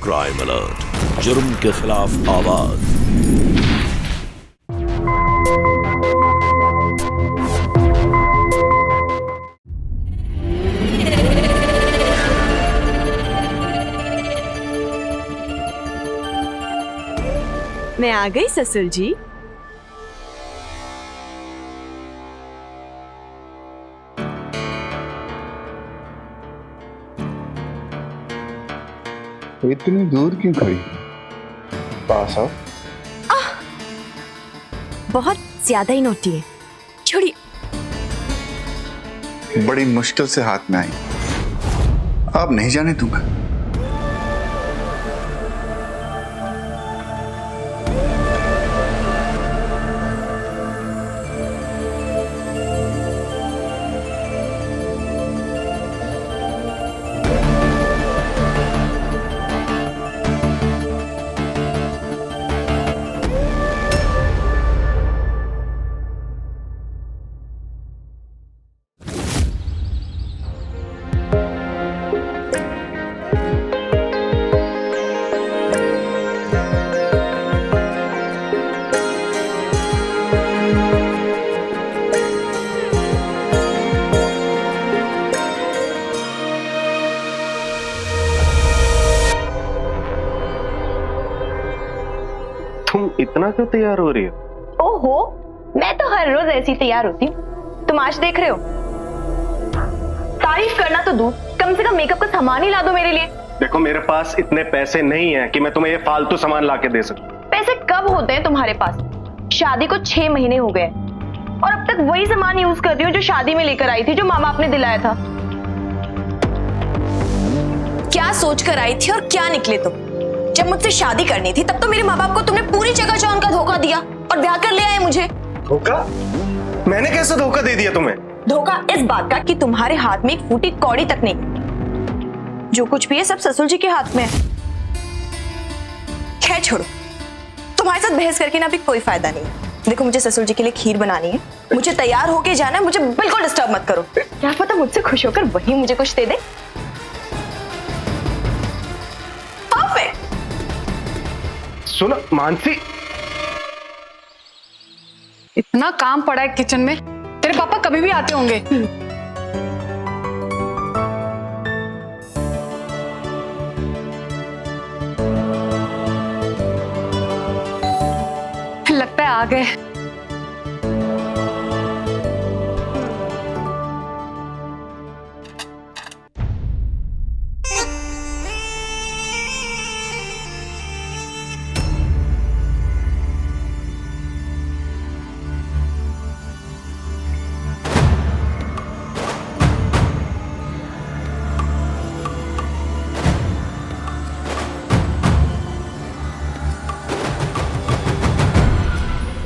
Crime alert, जुर्म के खिलाफ आवाज। मैं आ गई ससुर जी। इतनी दूर क्यों खड़ी? पास आओ। बहुत ज्यादा ही नोटी है, छोड़िए। बड़ी मुश्किल से हाथ में आई, अब नहीं जाने दूंगा। तुम इतना क्यों तैयार हो रही हो? ओहो, मैं तो हर रोज ऐसी तैयार होती हूँ। तुम आज देख रहे हो। तारीफ करना तो दूर, कम से कम मेकअप का सामान ही ला दो मेरे लिए। देखो, मेरे पास इतने पैसे नहीं हैं कि मैं तुम्हें ये फालतू सामान ला के दे सकूं। पैसे कब होते हैं तुम्हारे पास? शादी को 6 महीने हो गए और अब तक वही सामान यूज कर रही हूँ जो शादी में लेकर आई थी, जो माँ बाप ने दिलाया था। क्या सोच कर आई थी और क्या निकले तुम? जब मुझसे शादी करनी थी तब तो मेरे माँ बाप को तुमने पूरी जगह जौन का धोखा दिया और ब्याह कर ले आए मुझे। धोखा? मैंने कैसे धोखा दे दिया तुम्हें? धोखा इस बात का कि तुम्हारे हाथ में एक फूटी कौड़ी तक नहीं। जो कुछ भी है सब ससुर जी के हाथ में है। खैर छोड़ो, तुम्हारे साथ बहस करके ना भी कोई फायदा नहीं है। देखो, मुझे ससुर जी के लिए खीर बनानी है, मुझे तैयार होके जाना है, मुझे बिल्कुल डिस्टर्ब मत करो। क्या पता मुझसे खुश होकर वही मुझे कुछ दे दे। सुनो मानसी, इतना काम पड़ा है किचन में, तेरे पापा कभी भी आते होंगे। लगता है आ गए।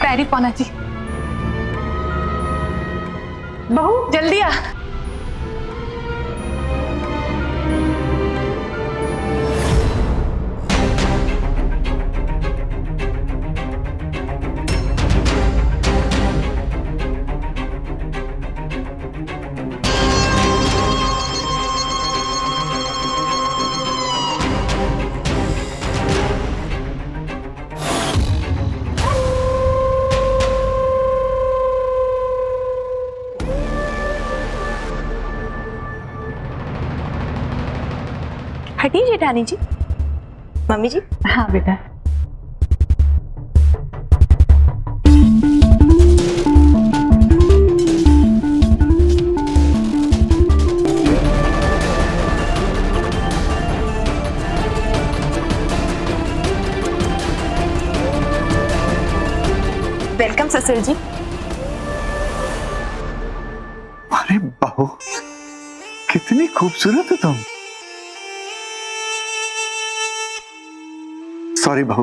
पैरी पाना जी। बहू जल्दी आ। हटिए जेठानी जी। मम्मी जी। हाँ बेटा। वेलकम ससुर जी। अरे बहू, कितनी खूबसूरत हो तुम। सॉरी बहू,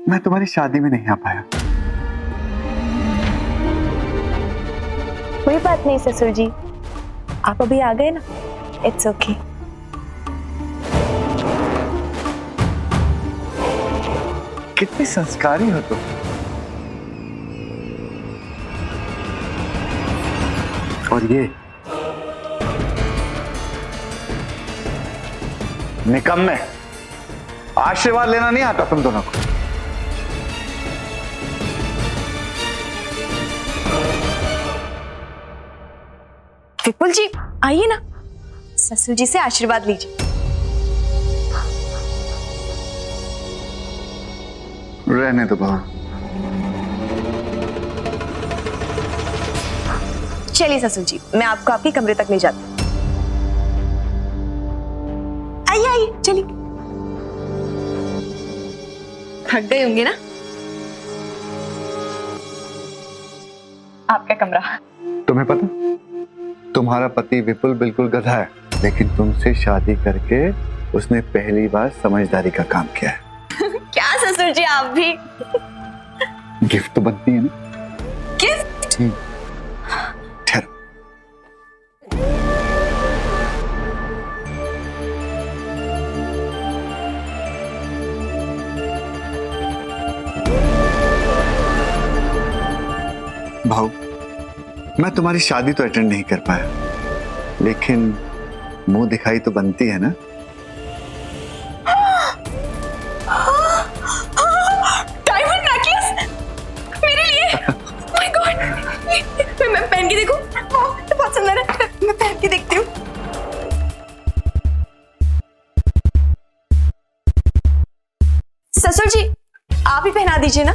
मैं तुम्हारी शादी में नहीं आ पाया। कोई बात नहीं ससुर जी, आप अभी आ गए ना, इट्स ओके। कितनी संस्कारी हो तुम। और ये निकम्मे, आशीर्वाद लेना नहीं आता तुम दोनों को। विपुल जी आइए ना, ससुर जी से आशीर्वाद लीजिए। रहने दो बहू। चलिए ससुर जी, मैं आपको आपके कमरे तक ले जाती हूँ। आइए आइए, चलिए। थक गए होंगे ना? आपका कमरा। तुम्हें पता, तुम्हारा पति विपुल बिल्कुल गधा है, लेकिन तुमसे शादी करके उसने पहली बार समझदारी का काम किया है। क्या ससुर जी आप भी? गिफ्ट तो बनती है ना। गिफ्ट? ठहरो। भाऊ, मैं तुम्हारी शादी तो अटेंड नहीं कर पाया, लेकिन मुंह दिखाई तो बनती है ना। डायमंड नेकलेस मेरे लिए। माय गॉड, मैं पहन के देखूं? तो बहुत सुंदर है, मैं पहन के देखती हूँ। ससुर जी आप ही पहना दीजिए ना।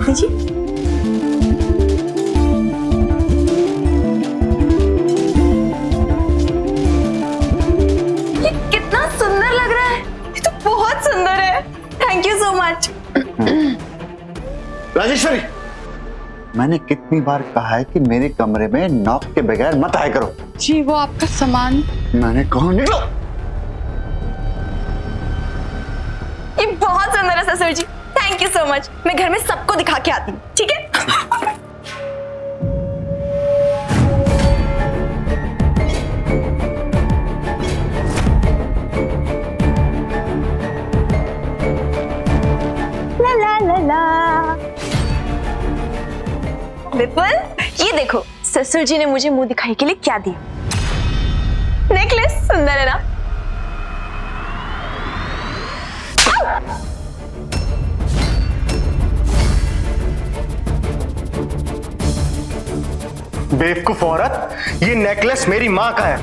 जी ये कितना सुंदर लग रहा है। ये तो बहुत सुंदर है। Thank you so much. Rajeshwari, मैंने कितनी बार कहा है कि मेरे कमरे में नॉक के बगैर मत आया करो। जी वो आपका सामान। मैंने कहा निकलो। ये बहुत सुंदर है ससुर जी, थैंक यू सो मच। मैं घर में सबको दिखा के आती हूँ, ठीक है? ला ला ला ला। विपुल, ये देखो ससुर जी ने मुझे मुंह दिखाई के लिए क्या दिया। नेकलेस सुंदर है ना? बेवकूफ औरत, ये नेकलेस मेरी माँ का है।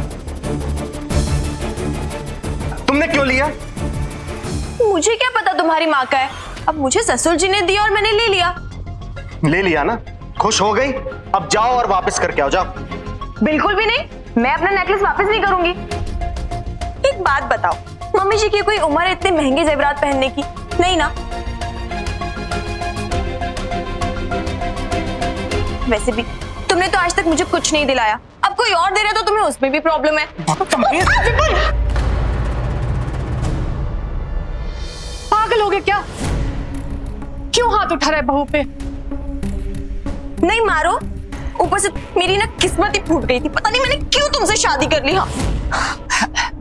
तुमने क्यों लिया? मुझे क्या पता तुम्हारी माँ का है। अब मुझे ससुर जी ने दिया और मैंने ले लिया। ले लिया ना, खुश हो गई? अब जाओ और वापस करके आओ, जाओ। बिल्कुल भी नहीं, मैं अपना नेकलेस वापस नहीं करूंगी। एक बात बताओ, मम्मी जी की कोई उम्र है इतने महंगे जेवरात पहनने की? नहीं ना? वैसे भी तुमने तो आज तक मुझे कुछ नहीं दिलाया, अब कोई और दे रहा तो तुम्हें उसमें भी प्रॉब्लम है। पागल हो गए क्या? क्यों हाथ उठा रहा है बहू पे? नहीं मारो, ऊपर से मेरी ना किस्मत ही फूट गई थी। पता नहीं मैंने क्यों तुमसे शादी कर ली। हाँ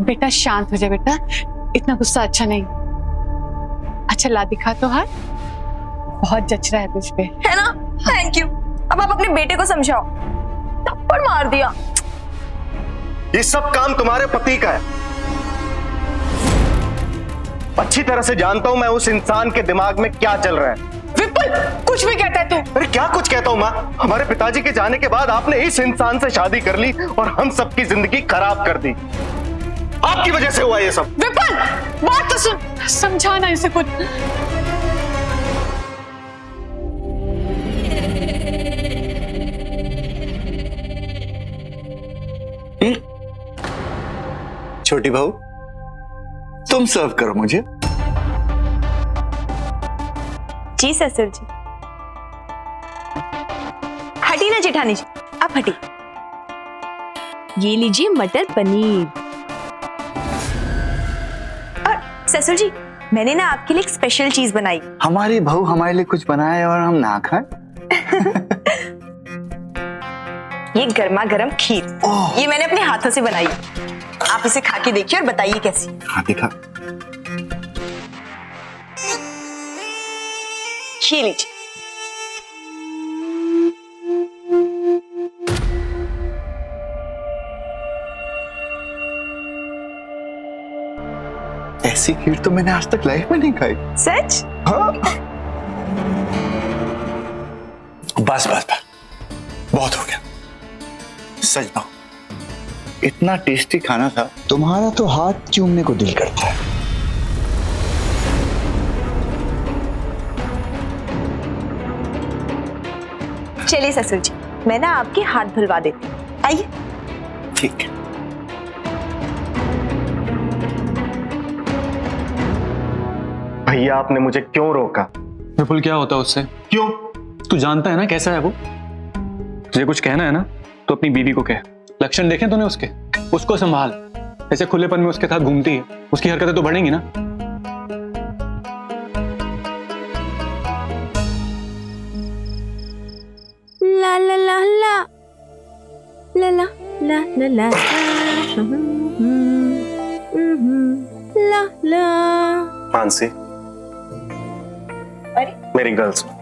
बेटा शांत हो जाए बेटा, इतना गुस्सा अच्छा नहीं। अच्छा ला दिखा तो हाथ, बहुत जच रहा है तुझ पे। है ना? Thank you. अब आप अपने बेटे को समझाओ। थप्पड़ मार दिया। ये सब काम तुम्हारे पति का है। अच्छी तरह से जानता हूं मैं उस इंसान के दिमाग में क्या चल रहा है। विपुल कुछ भी कहता है तू। अरे क्या कुछ कहता हूं माँ? हमारे पिताजी के जाने के बाद आपने इस इंसान से शादी कर ली और हम सबकी जिंदगी खराब कर दी। आपकी वजह से हुआ ये सब। विपुल बात तो सुन, समझाना इसे कुछ। छोटी बहू, तुम सर्व करो मुझे। जी ससुर जी। हटी ना जेठानी जी, आप हटी। ये लीजिए मटर पनीर। और ससुर जी, मैंने ना आपके लिए एक स्पेशल चीज बनाई। हमारी बहू हमारे लिए कुछ बनाए और हम ना खाएं। ये गर्मा गर्म खीर, ये मैंने अपने हाथों से बनाई। आप इसे खा के देखिए और बताइए कैसी। हाँ दिखा। ये लीजिए। ऐसी खीर तो मैंने आज तक लाइफ में नहीं खाई। सच? हाँ। बस बस बस, बहुत हो गया। सच बताओ, इतना टेस्टी खाना था। तुम्हारा तो हाथ चूमने को दिल करता है। चलिए ससुर जी, मैं ना आपके हाथ धुलवा देती हूँ, आइए। ठीक है। भैया आपने मुझे क्यों रोका? विपुल, क्या होता है उससे? क्यों? तू जानता है ना कैसा है वो। तुझे कुछ कहना है ना तो अपनी बीवी को कह। लक्षण देखे तूने उसके? उसको संभाल। ऐसे खुलेपन में उसके साथ घूमती है, उसकी हरकतें तो बढ़ेंगी ना। ला ला ला ला ला ला ला ला ला ला ला। मानसी, अरे मेरी गर्ल सुनो।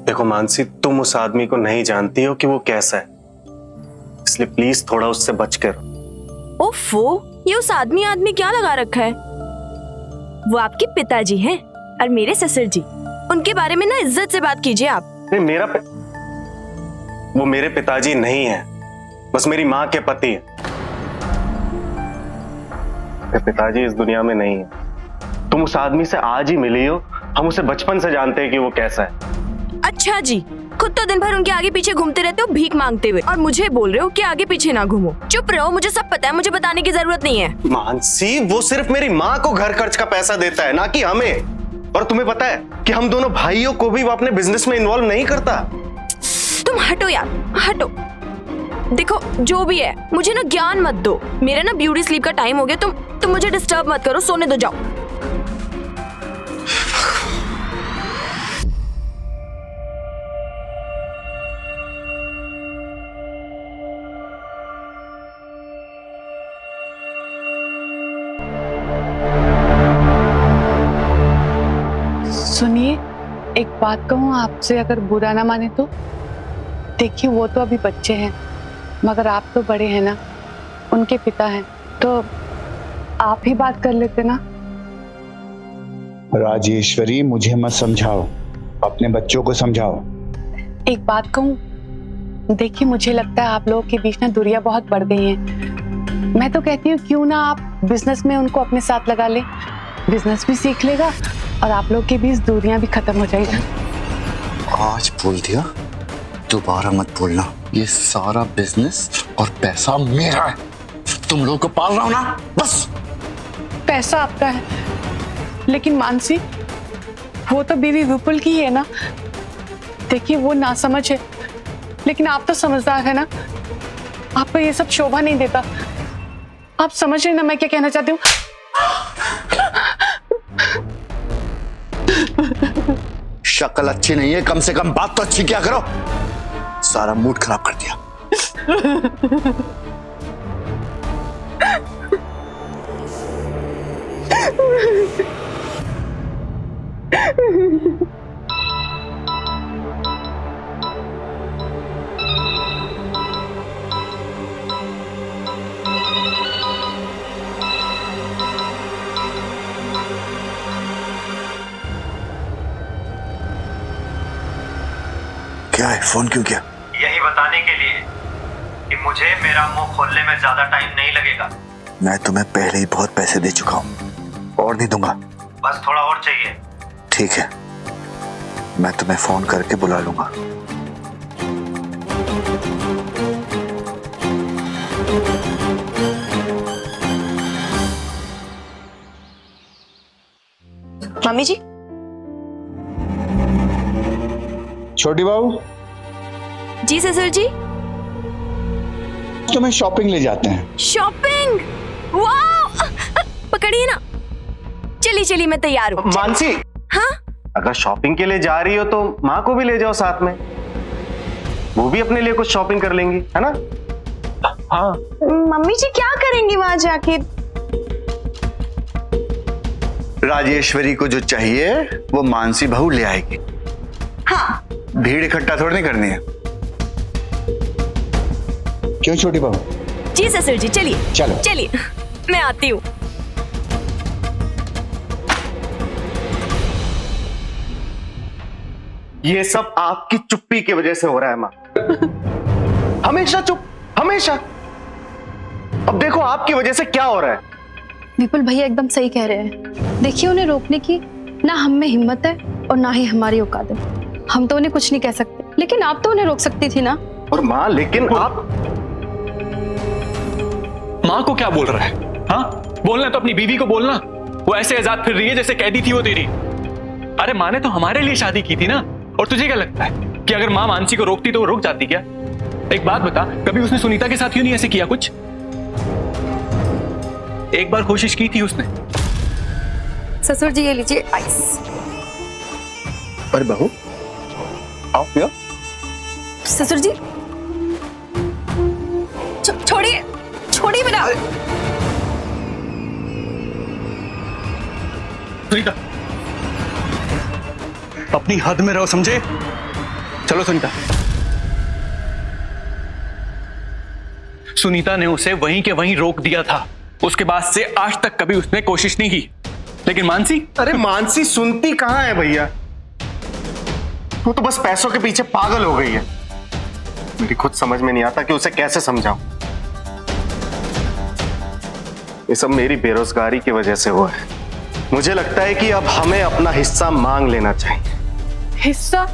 देखो मानसी, तुम उस आदमी को नहीं जानती हो कि वो कैसा है, इसलिए प्लीज थोड़ा उससे बच कर। ओफो, ये उस आदमी क्या लगा रखा है? वो आपके पिताजी हैं और मेरे ससुर जी। उनके बारे में ना इज्जत से बात कीजिए आप। नहीं, वो मेरे पिताजी नहीं है, बस मेरी माँ के पति है। मेरे पिताजी इस दुनिया में नहीं है। तुम उस आदमी से आज ही मिली हो, हम उसे बचपन से जानते हैं कि वो कैसा है। अच्छा जी, खुद तो दिन भर उनके आगे पीछे घूमते रहते हो भीख मांगते हुए, और मुझे बोल रहे हो कि आगे पीछे ना घूमो। चुप रहो, मुझे सब पता है, मुझे बताने की जरूरत नहीं है। मानसी, वो सिर्फ मेरी माँ को घर खर्च का पैसा देता है, ना कि हमें। और तुम्हें पता है कि हम दोनों भाइयों को भी वो अपने बिजनेस में इन्वॉल्व नहीं करता। तुम हटो यार, हटो। देखो जो भी है, मुझे ना ज्ञान मत दो। मेरा ना ब्यूटी स्लीप का टाइम हो गया। तुम मुझे डिस्टर्ब मत करो, सोने दो, जाओ। सुनिए, एक बात कहूँ आपसे, अगर बुरा ना माने तो। देखिए, वो तो अभी बच्चे हैं, मगर आप तो बड़े हैं ना, उनके पिता हैं, तो आप ही बात कर लेते ना। राजेश्वरी, मुझे मत समझाओ, अपने बच्चों को समझाओ। एक बात कहूँ, देखिए मुझे लगता है आप लोगों के बीच ना दूरियां बहुत बढ़ गई हैं। मैं तो कहती हूँ क्यों ना आप बिजनेस में उनको अपने साथ लगा ले, बिजनेस भी सीख लेगा और आप लोग के बीच दूरियां भी खत्म हो जाएगी। आज बोल दिया, दोबारा मत बोलना। ये सारा बिजनेस और पैसा मेरा है, तुम लोगों को पाल रहा हूं ना, बस। पैसा आपका है, लेकिन मानसी, वो तो बीवी विपुल की ही है ना। देखिए, वो नासमझ है, लेकिन आप तो समझदार है ना, आपको ये सब शोभा नहीं देता। आप समझ रहे ना मैं क्या कहना चाहती हूँ? शक्ल अच्छी नहीं है, कम से कम बात तो अच्छी क्या करो। सारा मूड खराब कर दिया। क्या है, फोन क्यों किया? यही बताने के लिए कि मुझे मेरा मुंह खोलने में ज्यादा टाइम नहीं लगेगा। मैं तुम्हें पहले ही बहुत पैसे दे चुका हूँ और नहीं दूंगा। बस थोड़ा और चाहिए। ठीक है, मैं तुम्हें फोन करके बुला लूंगा। मम्मी जी। छोटी बहू जी ससुर जी। तुम्हें शॉपिंग ले जाते हैं। शॉपिंग? वाह, पकड़िए ना। चलिए चलिए, मैं तैयार हूँ। मानसी, हाँ? अगर शॉपिंग के लिए जा रही हो तो माँ को भी ले जाओ साथ में, वो भी अपने लिए कुछ शॉपिंग कर लेंगी, है ना? हाँ, मम्मी जी क्या करेंगी वहां जाके? राजेश्वरी को जो चाहिए वो मानसी बहू ले आएगी। हाँ। भीड़ इकट्ठा थोड़ी नहीं करनी है। क्यों छोटी बहू? जी ससुर जी, चलिए चलो। चलिए, मैं आती हूँ। ये सब आपकी चुप्पी की वजह से हो रहा है माँ। हमेशा चुप, हमेशा। अब देखो आपकी वजह से क्या हो रहा है। विपुल भैया एकदम सही कह रहे हैं। देखिए, उन्हें रोकने की ना हम में हिम्मत है और ना ही हमारी औकात है। हम तो उन्हें कुछ नहीं कह सकते, लेकिन आप तो उन्हें रोक सकती थी ना। और माँ, लेकिन आप माँ को क्या बोल रहा है? हाँ, बोलना तो अपनी बीवी को बोलना। वो ऐसे आजाद फिर रही है जैसे कैदी थी वो तेरी। अरे माँ ने तो हमारे लिए शादी की थी ना। और तुझे क्या लगता है कि अगर माँ मानसी को रोकती तो वो रुक जाती क्या? एक बात बता, कभी उसने सुनीता के साथ क्यों नहीं ऐसे किया कुछ? एक बार कोशिश की थी उसने। ससुर जी, ये लीजिए आइस। पर बहू, आओ पियो। ससुर जी, छोड़िए, छोड़िए मेरा। सुनीता, अपनी हद में रहो, समझे? चलो सुनीता। सुनीता ने उसे वहीं के वहीं रोक दिया था। उसके बाद से आज तक कभी उसने कोशिश नहीं की। लेकिन मानसी, अरे मानसी सुनती कहां है भैया। वो तो बस पैसों के पीछे पागल हो गई है। मेरी खुद समझ में नहीं आता कि उसे कैसे समझाऊं। ये सब मेरी बेरोजगारी की वजह से हुआ है। मुझे लगता है कि अब हमें अपना हिस्सा मांग लेना चाहिए। हिस्सा?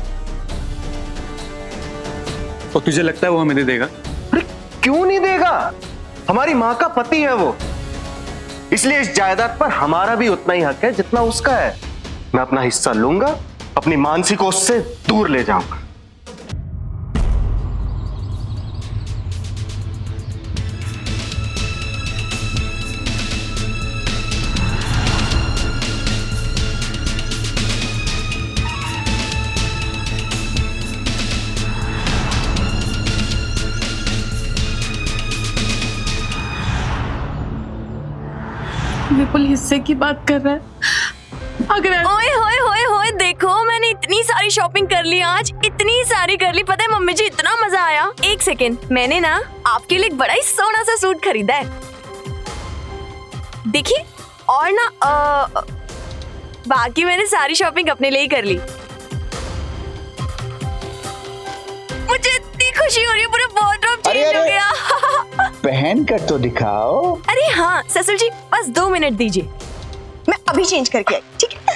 तो तुझे लगता है वो हमें दे देगा? अरे क्यों नहीं देगा? हमारी माँ का पति है वो, इसलिए इस जायदाद पर हमारा भी उतना ही हक है जितना उसका है। मैं अपना हिस्सा लूंगा, अपनी मानसी को उससे दूर ले जाऊंगा। विपुल हिस्से की बात कर रहा है। अगर ओए होए होए होए, देखो मैंने इतनी सारी शॉपिंग कर ली आज, इतनी सारी कर ली। पता है मम्मी जी, इतना मजा आया। एक सेकेंड, मैंने ना आपके लिए एक बड़ा ही सोना सा सूट खरीदा है, देखिए। और ना बाकी मैंने सारी शॉपिंग अपने लिए ही कर ली। मुझे इतनी खुशी हो रही है, पूरा वार्डरोब चेंज हो गया। पहन कर तो दिखाओ। अरे हाँ ससुर जी, बस 2 मिनट दीजिए, मैं अभी चेंज करके आई, ठीक है?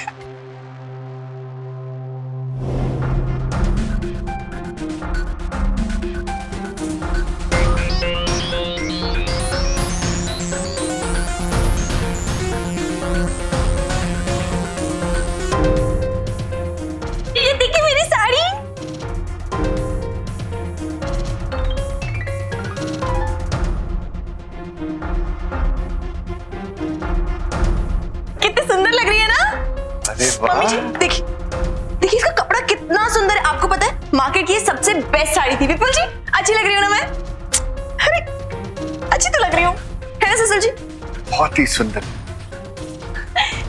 ये देखिए मेरी साड़ी। कितनी सुंदर लग रही है ना? अरे मम्मी जी देखिए, देखिए इसका कपड़ा कितना सुंदर है। आपको पता है मार्केट की ये सबसे बेस्ट साड़ी थी। विपुल जी, अच्छी लग रही हूँ ना मैं? अरे अच्छी तो लग रही हूँ, है ना ससुर जी? बहुत ही सुंदर।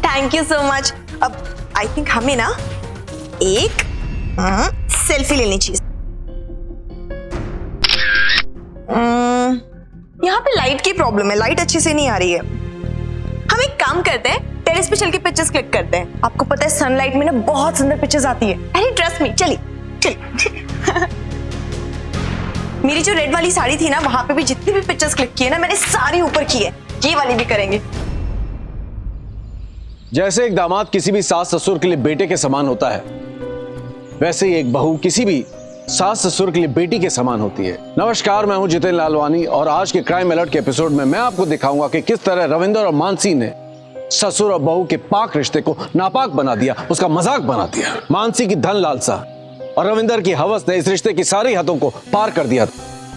Thank you so much. अब आई थिंक हमें ना एक सेल्फी लेनी चाहिए। यहाँ पे लाइट की प्रॉब्लम है, लाइट अच्छे से नहीं आ रही है। हम एक काम करते हैं, टेरेस पे चल के पिक्चर्स क्लिक करते हैं। आपको पता है सनलाइट में ना बहुत सुंदर पिक्चर्स आती है। अरे ट्रस्ट मी, चलिए चलिए। मेरी जो रेड वाली साड़ी थी ना, वहां पे भी जितनी भी पिक्चर्स क्लिक किए ना मैंने, सारी ऊपर की है। ये वाली भी करेंगे। जैसे एक दामाद किसी भी सास ससुर के लिए बेटे के समान होता है, वैसे ही एक बहू किसी भी सास ससुर के लिए बेटी के समान होती है। नमस्कार, मैं हूं जितेन लालवानी और आज के क्राइम अलर्ट के एपिसोड में मैं आपको दिखाऊंगा कि किस तरह रविंदर और मानसी ने ससुर और बहू के पाक रिश्ते को नापाक बना दिया, उसका मजाक बना दिया। मानसी की धन लालसा और रविंदर की हवस ने इस रिश्ते की सारी हदों को पार कर दिया।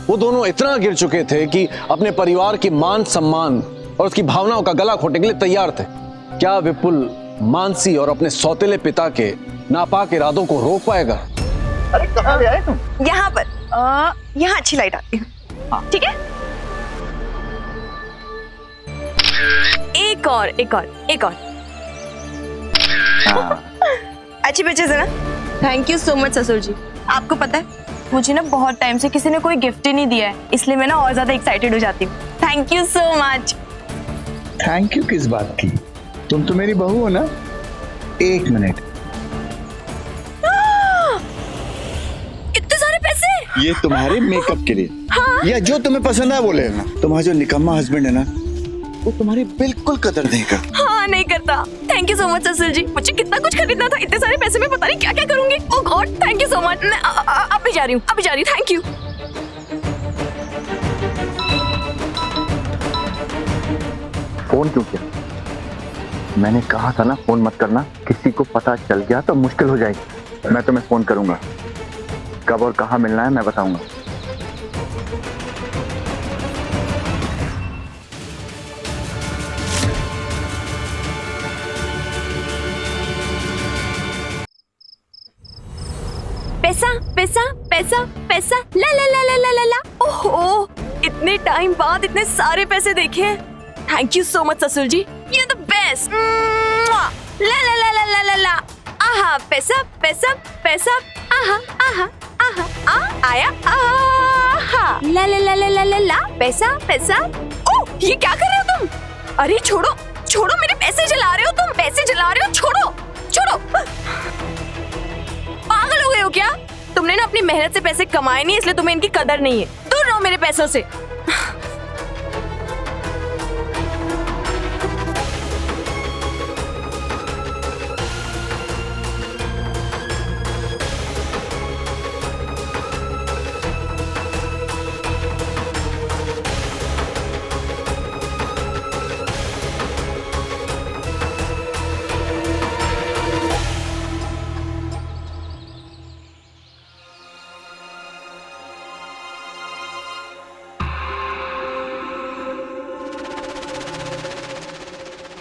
वो दोनों इतना गिर चुके थे कि अपने परिवार की मान सम्मान और उसकी भावनाओं का गला घोटने के लिए तैयार थे। क्या विपुल मानसी और अपने सौतेले पिता के नापाक इरादों को रोक पाएगा? अरे कहाँ गए तुम? यहाँ पर यहाँ अच्छी लाइट आती है, ठीक है? एक और एक और एक और। अच्छी पिक्चर्स है ना? थैंक यू सो मच ससुर जी। आपको पता है मुझे ना बहुत टाइम से किसी ने कोई गिफ्ट ही नहीं दिया है, इसलिए मैं ना और ज्यादा एक्साइटेड हो जाती हूँ। Thank you so much. Thank you किस बात की? तुम तो मेरी बहू हो ना। 1 मिनट। ये तुम्हारे मेकअप के लिए या जो तुम्हें पसंद है वो ले लेना। तुम्हारा जो निकम्मा हस्बैंड है ना, वो तुम्हारी बिल्कुल कदर नहीं करता। हाँ नहीं करता। थैंक यू सो मच ससुर जी, मुझे कितना कुछ खरीदना था, इतने सारे पैसे में पता नहीं क्या क्या करूंगी। Oh God, thank you so much. मैं अभी जा रही हूँ, अभी जा रही हूँ। Thank you. फोन क्यों किया? मैंने कहा था ना फोन मत करना, किसी को पता चल गया तो मुश्किल हो जाएगी। मैं तुम्हें फोन करूंगा, कब और कहाँ मिलना है मैं बताऊंगा। पैसा पैसा पैसा पैसा, ला ला ला ला ला ला ला। ओहो, इतने टाइम बाद इतने सारे पैसे देखे। थैंक यू सो मच ससुर जी, यू द बेस्ट। ला ला ला ला ला ला ला। आहा, पैसा पैसा पैसा, आहा आहा आहा, आ आया, आहा, ला ला ला ला ला ला ला, पैसा पैसा। ओह, ये क्या कर रहे हो तुम? अरे छोड़ो छोड़ो, मेरे पैसे जला रहे हो तुम, पैसे जला रहे हो, छोड़ो छोड़ो। पागल हो गए हो क्या? तुमने ना अपनी मेहनत से पैसे कमाए नहीं, इसलिए तुम्हें इनकी कदर नहीं है। दूर रहो मेरे पैसों से।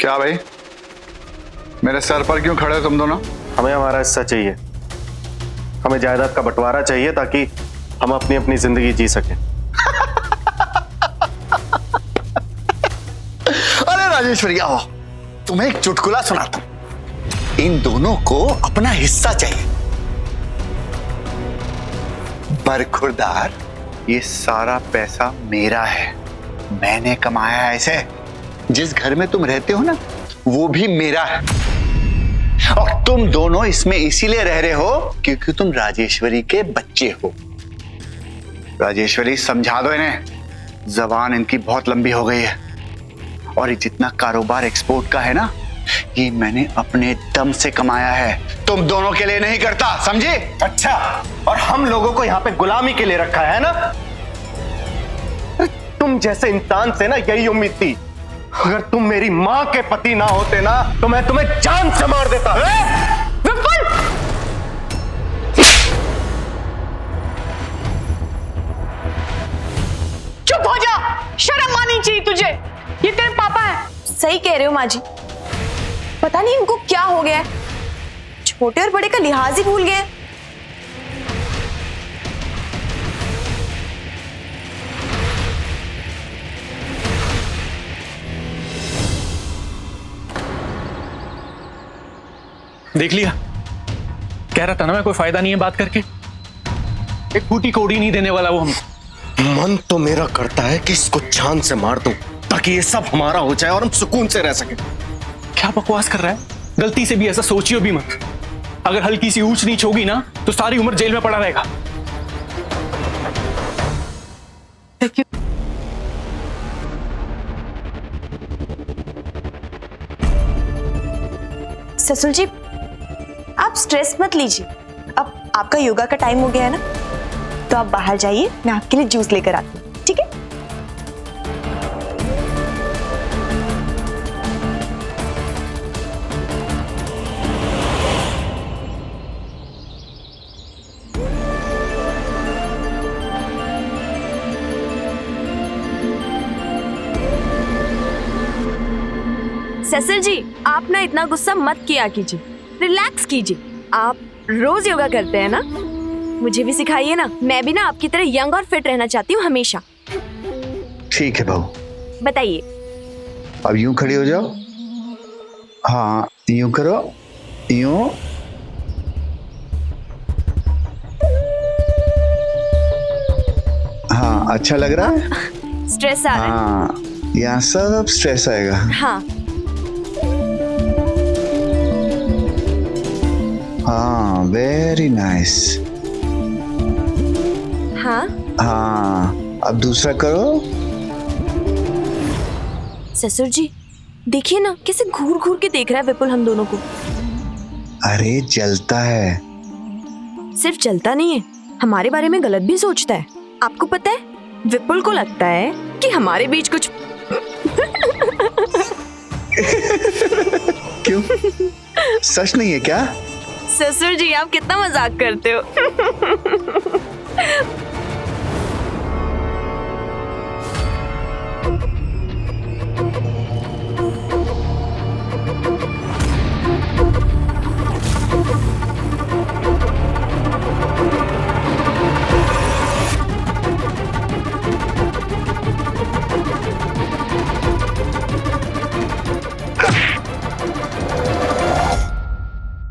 क्या भाई, मेरे सर पर क्यों खड़े हो तुम दोनों? हमें हमारा हिस्सा चाहिए, हमें जायदाद का बंटवारा चाहिए ताकि हम अपनी अपनी जिंदगी जी सकें। अरे राजेश्वरी आओ, तुम्हें एक चुटकुला सुनाता हूं। इन दोनों को अपना हिस्सा चाहिए। बरखुरदार, ये सारा पैसा मेरा है, मैंने कमाया है इसे। जिस घर में तुम रहते हो ना, वो भी मेरा है। और तुम दोनों इसमें इसीलिए रह रहे हो क्योंकि तुम राजेश्वरी के बच्चे हो। राजेश्वरी, समझा दो इन्हें, जबान इनकी बहुत लंबी हो गई है। और ये जितना कारोबार एक्सपोर्ट का है ना, ये मैंने अपने दम से कमाया है, तुम दोनों के लिए नहीं करता, समझे? अच्छा, और हम लोगों को यहाँ पे गुलामी के लिए रखा है ना? तुम जैसे इंसान से ना यही उम्मीद थी। अगर तुम मेरी माँ के पति ना होते ना, तो मैं तुम्हें जान से मार देता। विपुल! चुप हो जा, शर्म आनी चाहिए तुझे। ये तेरे पापा है। सही कह रहे हो माँ जी, पता नहीं इनको क्या हो गया है, छोटे और बड़े का लिहाज ही भूल गए। देख लिया, कह रहा था ना मैं, कोई फायदा नहीं है बात करके। एक फूटी कौड़ी नहीं देने वाला वो हम। मन तो मेरा करता है कि इसको जान से मार दूं ताकि ये सब हमारा हो जाए और हम सुकून से रह सके। क्या बकवास कर रहा है? गलती से भी ऐसा सोचियो भी मत। अगर हल्की सी ऊंच नीच होगी ना, तो सारी उम्र जेल में पड़ा रहेगा। ससुर जी, आप स्ट्रेस मत लीजिए। अब आपका योगा का टाइम हो गया है ना, तो आप बाहर जाइए, मैं आपके लिए जूस लेकर आती हूँ, ठीक है? ससुर जी, आप ना इतना गुस्सा मत किया कीजिए, रिलैक्स कीजिए। आप रोज योगा करते हैं ना, मुझे भी सिखाइए ना। मैं भी ना आपकी तरह यंग और फिट रहना चाहती हूँ हमेशा। ठीक है बहू, बताइए। अब यूं खड़ी हो जाओ। हाँ, यूं करो, यूं। हाँ, अच्छा लग रहा है? स्ट्रेस आ रहा है? हाँ, यहाँ सब स्ट्रेस आएगा। हाँ हाँ, वेरी नाइस। हाँ हाँ, अब दूसरा करो। ससुर जी देखिए ना कैसे घूर घूर के देख रहा है विपुल हम दोनों को। अरे जलता है। सिर्फ जलता नहीं है, हमारे बारे में गलत भी सोचता है। आपको पता है विपुल को लगता है कि हमारे बीच कुछ क्यों? सच नहीं है क्या? ससुर जी आप कितना मजाक करते हो।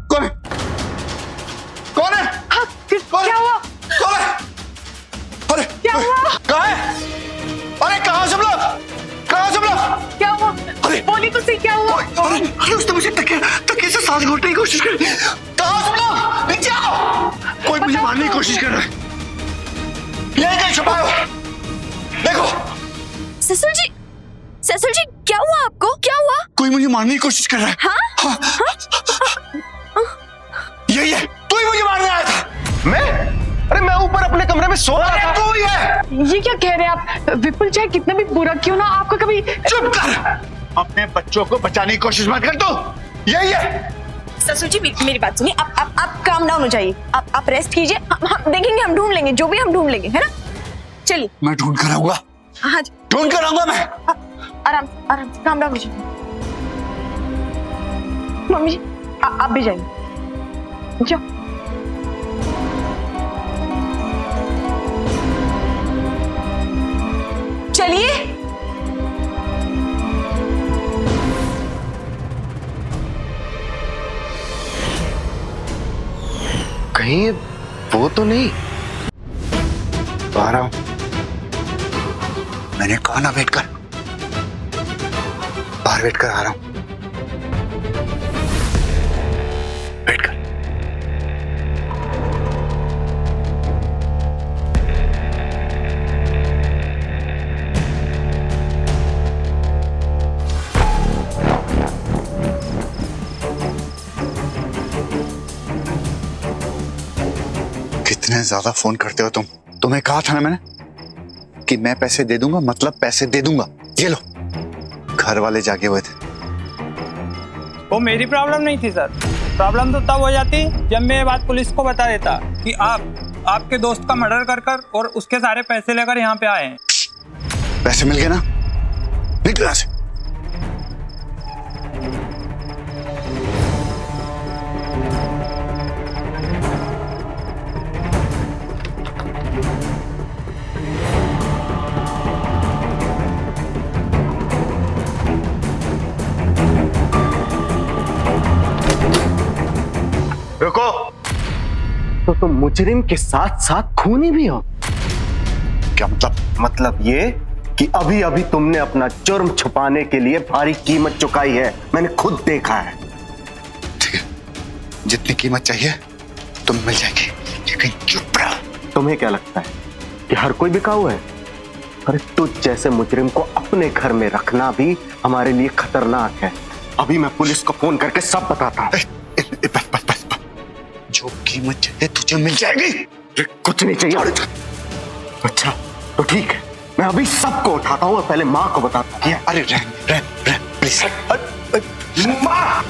कौन है? कौन है? क्या हुआ? कौन है? अरे क्या हुआ? कहाँ है? अरे कहाँ सब लोग? कहाँ सब लोग? क्या हुआ? अरे बोली तो सही, क्या हुआ? अरे उसने मुझे तकिए से सांस घोटने की कोशिश करी। कहाँ सब लोग? नीचे आओ। कोई मुझे मारने की कोशिश कर रहा है। ये कहीं छुपा हो? देखो। ससुर जी क्या हुआ आपको? क्या हुआ? कोई मुझे मारने की कोशिश कर रहा है। हाँ? यही है, तू ही मुझे मारने आया था। मैं? अरे मैं ऊपर अपने कमरे में सो रहा था। तू ही है। ये क्या कह रहे हैं आप? विपुल चाहे कितना भी बुरा क्यों ना, आपको कभी चुप कर। अपने बच्चों को बचाने की कोशिश मत कर तू। यही है। ससुर जी मेरी बात सुनिए, आप काम डाउन हो जाइए। आप रेस्ट कीजिए, हम देखेंगे, हम ढूंढ लेंगे, जो भी हम ढूंढ लेंगे, है ना? चलिए। मैं ढूंढ कर आऊंगा। हाँ जी ढूंढ कर आऊंगा मैं। आराम से काम डाउन हो जाइए। मम्मी जी आप भी जाइए, जाओ। चलिए। कहीं वो तो नहीं? आ रहा हूं। मैंने कहा ना वेट कर। बाहर वेट कर, आ रहा हूं। वेट कर। कितने ज्यादा फोन करते हो तुम। तुम्हें कहा था ना मैंने कि मैं पैसे दे दूंगा, मतलब पैसे दे दूंगा। ये लो, घर वाले जागे हुए थे। वो मेरी प्रॉब्लम नहीं थी सर। प्रॉब्लम तो तब हो जाती जब मैं ये बात पुलिस को बता देता कि आपके दोस्त का मर्डर कर और उसके सारे पैसे लेकर यहाँ पे आए हैं। पैसे मिल गए ना? निकलो यहाँ से। रुको। तो तुम मुजरिम के साथ साथ खूनी भी हो? क्या मतलब? मतलब ये कि अभी अभी तुमने अपना जुर्म छुपाने के लिए भारी कीमत चुकाई है। मैंने खुद देखा है। ठीक है, जितनी कीमत चाहिए तुम मिल जाएगी, लेकिन चुप रहो। तुम्हें क्या लगता है कि हर कोई बिकाऊ है? अरे तुझ जैसे मुजरिम को अपने घर में रखना भी हमारे लिए खतरनाक है। अभी मैं पुलिस को फोन करके सब बताता हूँ। बस। जो कीमत चाहिए तुझे मिल जाएगी। कुछ नहीं चाहिए। अच्छा तो ठीक है, मैं अभी सबको उठाता हूँ और पहले माँ को बताता हूँ। अरे रह प्लीज। माँ!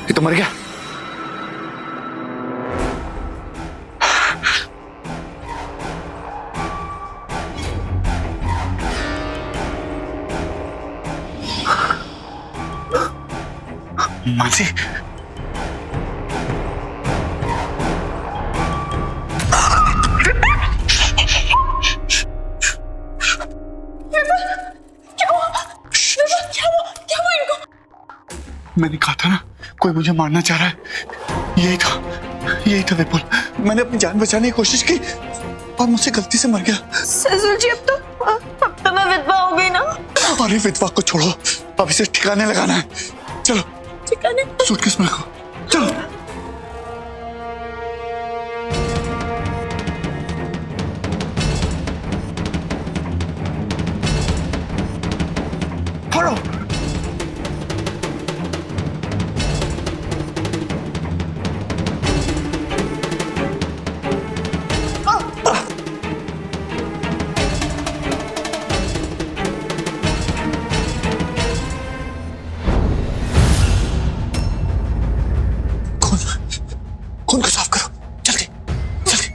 ये तो मर गया। मानसी, मैंने कहा था ना, कोई मुझे मारना चाह रहा है। यही था विपुल। मैंने अपनी जान बचाने की कोशिश की और मुझसे गलती से मर गया। ससुर जी अब तो मैं विधवा हो गई ना। अरे विधवा को छोड़ो, अब इसे ठिकाने लगाना है। चलो ठिकाने? सूटकेस में रखो, चलो। फड़ो। खून को साफ करो, जल्दी जल्दी।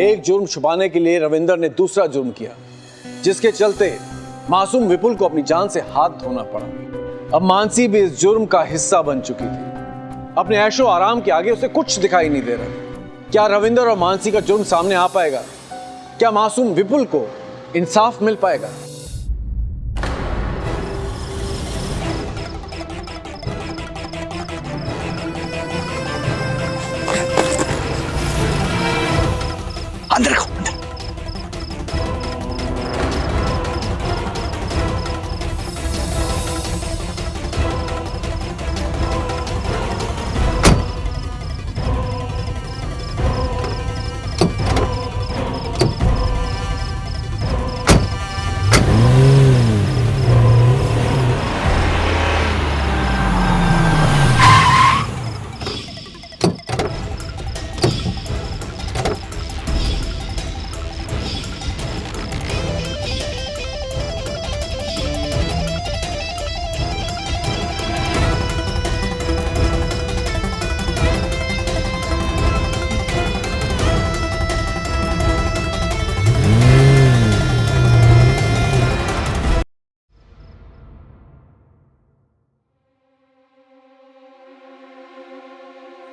एक जुर्म छुपाने के लिए रविंदर ने दूसरा जुर्म किया, जिसके चलते मासूम विपुल को अपनी जान से हाथ धोना पड़ा। अब मानसी भी इस जुर्म का हिस्सा बन चुकी थी। अपने ऐशो आराम के आगे उसे कुछ दिखाई नहीं दे रहा। क्या रविंदर और मानसी का जुर्म सामने आ पाएगा? क्या मासूम विपुल को इंसाफ मिल पाएगा? अंदर रखो, अंदर।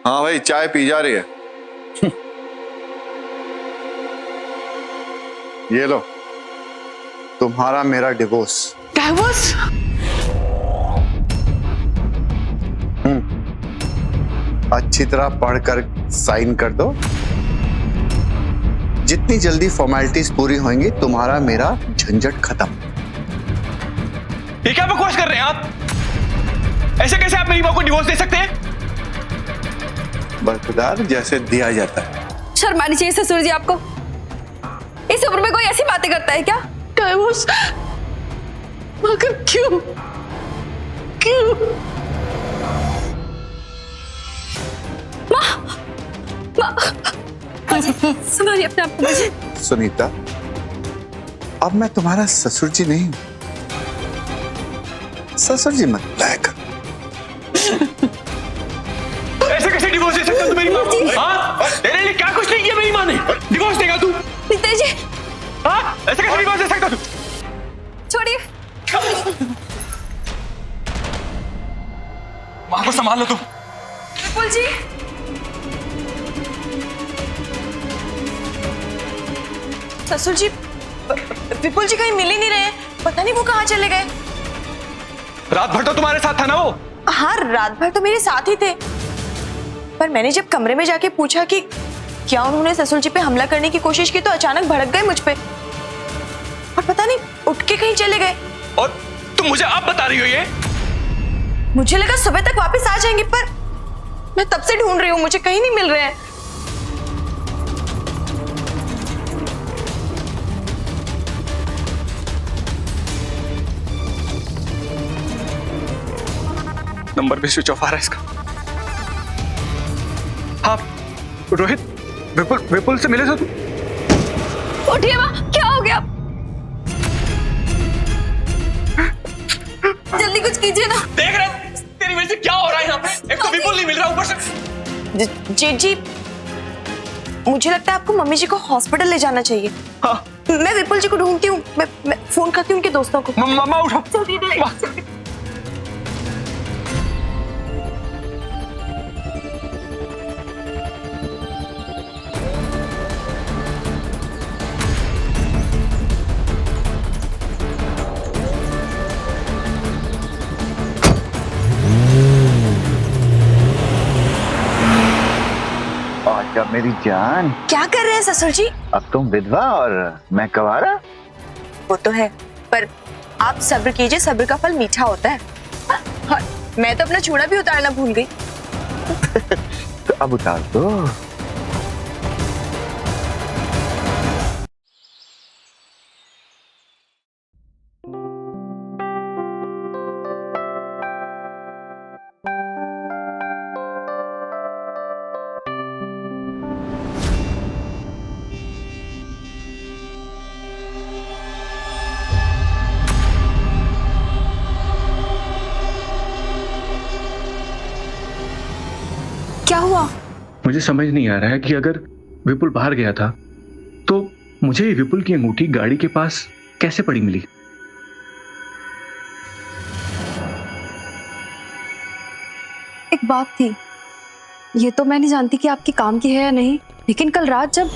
हाँ भाई, चाय पी जा रही है। ये लो, तुम्हारा मेरा डिवोर्स। डिवोर्स? अच्छी तरह पढ़कर साइन कर दो। जितनी जल्दी फॉर्मेलिटीज पूरी होंगी, तुम्हारा मेरा झंझट खत्म। ये क्या बकवास कर रहे हैं आप? ऐसे कैसे आप मेरी मां को डिवोर्स दे सकते हैं? बरकरार जैसे दिया जाता है। शर्म आनी चाहिए ससुर जी आपको। इस उम्र में कोई ऐसी बातें करता है क्या? डिवोर्स? मगर क्यों? क्यों? संभालिए अपने आप को। सुनीता, अब मैं तुम्हारा ससुर जी नहीं, ससुर जी मत बुलाया कर। ऐसे कैसे डिवोर्स दे सकते हो तुम मेरी मां को? हाँ? तेरे लिए क्या कुछ नहीं किया मेरी मां ने? डिवोर्स देगा तू? पिताजी जी, हाँ? ऐसे कैसे डिवोर्स दे सकता तू? छोड़िए। मां को संभाल लो तुम। विपुल जी, ससुर जी, विपुल जी कहीं मिल ही नहीं रहे। पता नहीं वो कहाँ चले गए। रात भर तो तुम्हारे साथ था ना वो? हाँ, रात भर तो मेरे साथ ही थे, पर मैंने जब कमरे में जाके पूछा कि क्या उन्होंने ससुर जी पे हमला करने की कोशिश की तो अचानक भड़क गए मुझ पे और पता नहीं उठ के कहीं चले गए। और तुम मुझे अब बता रही हो ये? मुझे लगा सुबह तक वापस आ जाएंगे, पर मैं तब से ढूंढ रही हूँ, मुझे कहीं नहीं मिल रहे हैं। नंबर भी स्विच ऑफ आ रहा है इसका। हाँ रोहित, विपुल से मिले थे तुम? उठिए माँ, क्या हो गया? जल्दी कुछ कीजिए ना। देख रहे हो तेरी वजह से क्या हो रहा है यहाँ पे? एक तो विपुल नहीं मिल रहा, ऊपर से जेठ जी, मुझे लगता है आपको मम्मी जी को हॉस्पिटल ले जाना चाहिए। हाँ। मैं विपुल जी को ढूंढती हूँ, मैं फोन करती हूँ उनके दोस्तों को। मम्मा उठो। आजा मेरी जान। क्या कर रहे हैं ससुर जी? अब तुम विधवा और मैं कवारा। वो तो है, पर आप सब्र कीजिए, सब्र का फल मीठा होता है। हाँ, मैं तो अपना चूड़ा भी उतारना भूल गई। तो अब उतार दो। क्या हुआ? मुझे समझ नहीं आ रहा है कि अगर विपुल बाहर गया था तो मुझे ये विपुल की अंगूठी गाड़ी के पास कैसे पड़ी मिली? एक बात थी, ये तो मैं नहीं जानती कि आपके काम की है या नहीं, लेकिन कल रात जब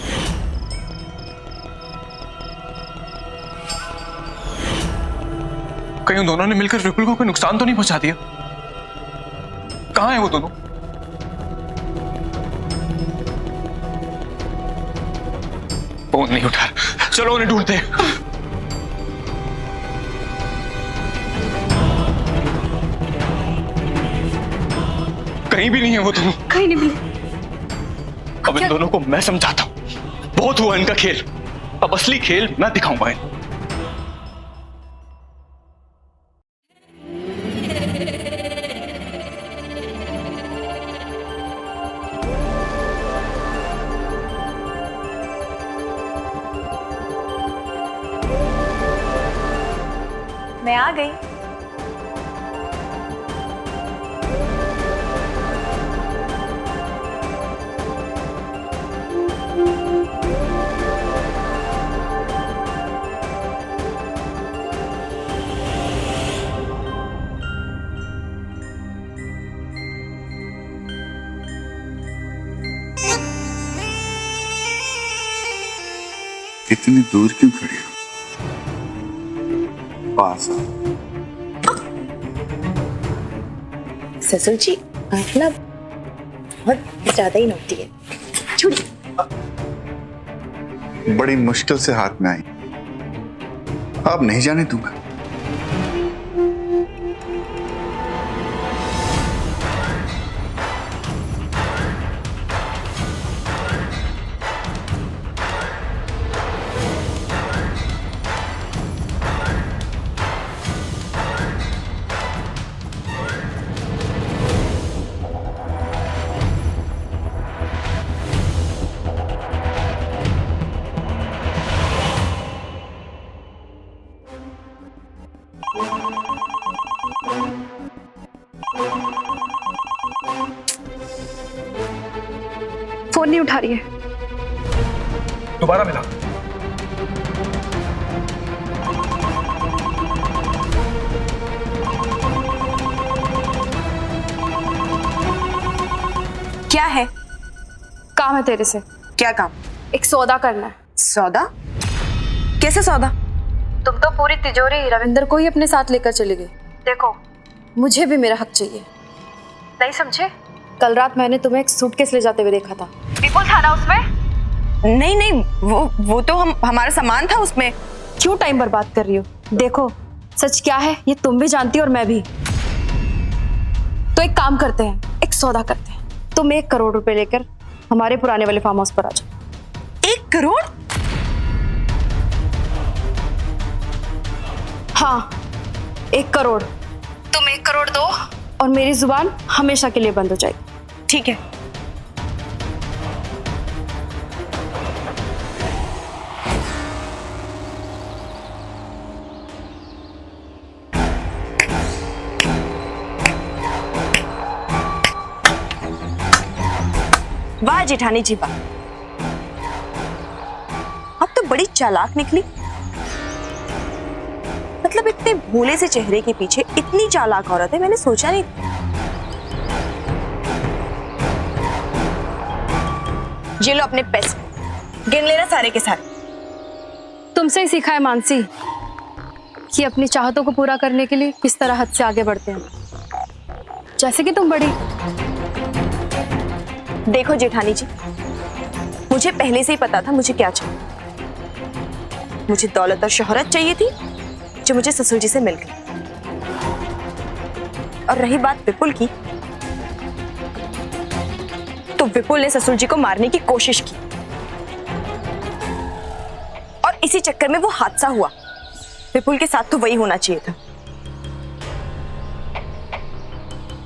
कहीं उन दोनों ने मिलकर विपुल को कोई नुकसान तो नहीं पहुंचा दिया? कहां है वो दोनों? फोन नहीं उठा, चलो उन्हें ढूंढते हैं। कहीं भी नहीं है वो दोनों। कहीं नहीं मिले। अब इन दोनों को मैं समझाता हूं, बहुत हुआ इनका खेल, अब असली खेल मैं दिखाऊंगा इन्हें। मैं आ गई। इतनी दूर क्यों खड़ी हो? पास आओ। ससुर जी, आप ना बहुत ज्यादा ही नौटी है। छोड़िए। बड़ी मुश्किल से हाथ में आई, अब नहीं जाने दूंगा। फोन नहीं उठा रही है। दोबारा मिला। क्या है? काम है तेरे से। क्या काम? एक सौदा करना है। सौदा? कैसे सौदा? तुम तो पूरी तिजोरी रविंदर को ही अपने साथ लेकर चले गए। देखो, मुझे भी मेरा हक चाहिए, नहीं समझे? कल रात मैंने तुम्हें एक सूटकेस ले जाते हुए देखा था। विपुल था ना उसमें? नहीं नहीं, वो तो हमारा सामान था उसमें। क्यों टाइम बर्बाद कर रही हो? देखो सच क्या है ये तुम भी जानती हो और मैं भी। तो एक काम करते हैं, एक सौदा करते हैं। तुम 1 करोड़ रुपए लेकर हमारे पुराने वाले फार्म हाउस पर आ जाओ। 1 करोड़? हाँ 1 करोड़। तुम 1 करोड़ दो और मेरी जुबान हमेशा के लिए बंद हो जाएगी। ठीक है। वाह जेठानी जी, वाह, अब तो बड़ी चालाक निकली। मतलब इतने भोले से चेहरे के पीछे इतनी चालाक औरत है, मैंने सोचा नहीं। ये लो अपने पैसे, गिन लेना सारे के सारे। तुमसे ही सीखा है मानसी कि अपनी चाहतों को पूरा करने के लिए किस तरह हद से आगे बढ़ते हैं। जैसे कि तुम बड़ी। देखो जेठानी जी, मुझे पहले से ही पता था मुझे क्या चाहिए। मुझे दौलत और शोहरत चाहिए थी जो मुझे ससुर जी से मिल गई। और रही बात विपुल की, तो विपुल ने ससुर जी को मारने की कोशिश की और इसी चक्कर में वो हादसा हुआ। विपुल के साथ तो वही होना चाहिए था।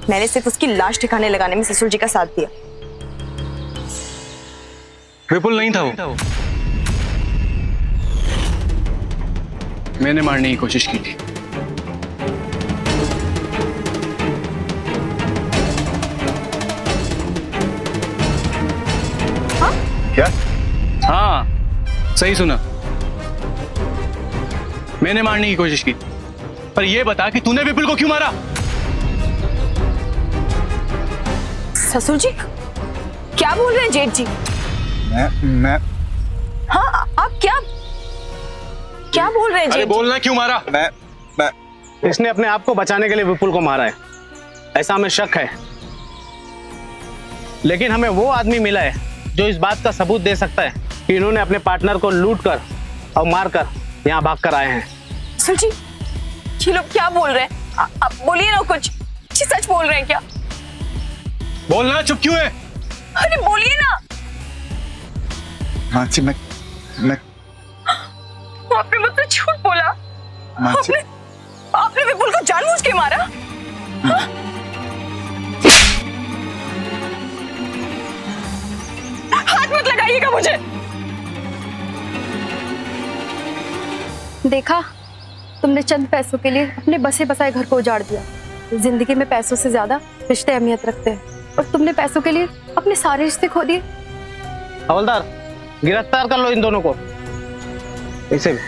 मैंने सिर्फ उसकी लाश ठिकाने लगाने में ससुर जी का साथ दिया। विपुल नहीं था वो, मैंने मारने की कोशिश की थी। क्या? हाँ सही सुना, मैंने मारने की कोशिश की। पर यह बता कि तूने विपुल को क्यों मारा? ससुर जी क्या बोल रहे हैं जेठ जी? मैं हाँ आप क्या बोल रहे हैं अरे जेठ? बोलना क्यों मारा? मैं इसने अपने आप को बचाने के लिए विपुल को मारा है, ऐसा हमें शक है। लेकिन हमें वो आदमी मिला है जो इस बात का सबूत दे सकता है कि इन्होंने अपने पार्टनर को लूट कर और मार कर यहाँ भाग कर आए हैं। ससुर जी ये लोग क्या बोल रहे हैं? आप बोलिए ना कुछ। ये सच बोल रहे हैं क्या? बोलना, चुप क्यों है? अरे बोलिए ना। मानसी, मैं आपने मुझसे झूठ बोला। मानसी, आपने विपुल को जानबूझ के मारा? हाथ मत लगाइएगा मुझे। देखा, तुमने चंद पैसों के लिए अपने बसे बसाए घर को उजाड़ दिया। जिंदगी में पैसों से ज्यादा रिश्ते अहमियत रखते हैं और तुमने पैसों के लिए अपने सारे रिश्ते खो दिए। हवलदार, गिरफ्तार कर लो इन दोनों को। इसे भी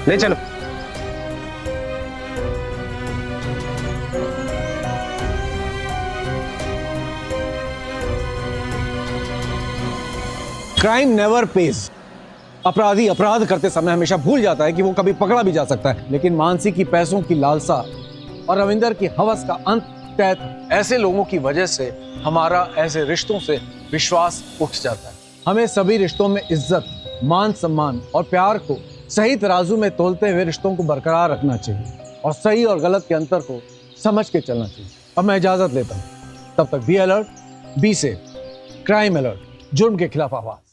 ले चलो। Crime never page. अपराधी अपराध करते समय हमेशा भूल जाता है कि वो कभी पकड़ा भी जा सकता है, लेकिन मानसी की पैसों की लालसा और रविंदर की हवस का अंत तय ऐसे लोगों की वजह से हमारा ऐसे रिश्तों से विश्वास उठ जाता है। हमें सभी रिश्तों में इज्जत, मान सम्मान और प्यार को सही तराजू में तोलते हुए रिश्तों को बरकरार रखना चाहिए और सही और गलत के अंतर को समझ के चलना चाहिए। अब मैं इजाजत लेता हूँ, तब तक be alert, be safe. Crime alert, जुर्म के खिलाफ आवाज।